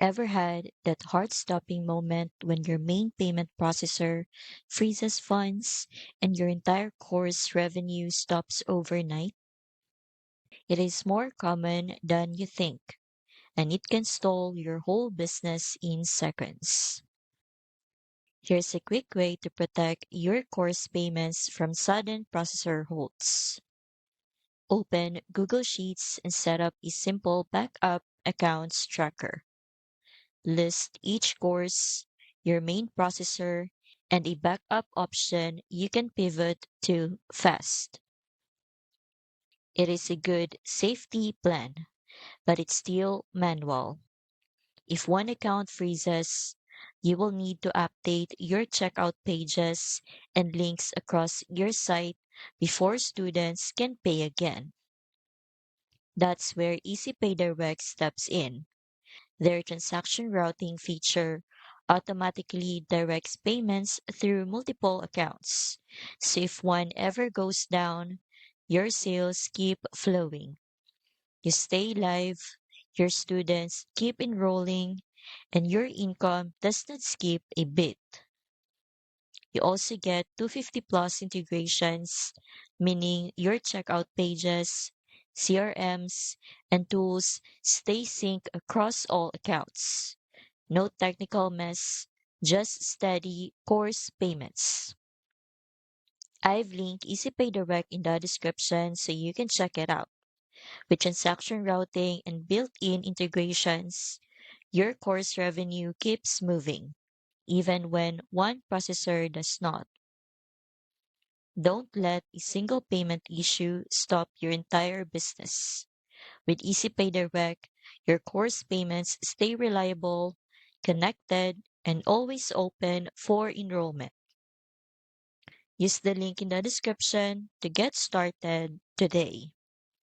Ever had that heart-stopping moment when your main payment processor freezes funds and your entire course revenue stops overnight? It is more common than you think, and it can stall your whole business in seconds. Here's a quick way to protect your course payments from sudden processor holds. Open Google Sheets and set up a simple backup accounts tracker. List each course, your main processor, and a backup option you can pivot to fast. It is a good safety plan, but it's still manual. If one account freezes, you will need to update your checkout pages and links across your site before students can pay again. That's where EasyPay Direct steps in. Their transaction routing feature automatically directs payments through multiple accounts. So if one ever goes down, your sales keep flowing. You stay live, your students keep enrolling, and your income does not skip a beat. You also get 250 plus integrations, meaning your checkout pages, CRMs, and tools stay synced across all accounts. No technical mess, just steady course payments. I've linked EasyPay Direct in the description so you can check it out. With transaction routing and built-in integrations, your course revenue keeps moving, even when one processor does not. Don't let a single payment issue stop your entire business. With EasyPay Direct, your course payments stay reliable, connected, and always open for enrollment. Use the link in the description to get started today.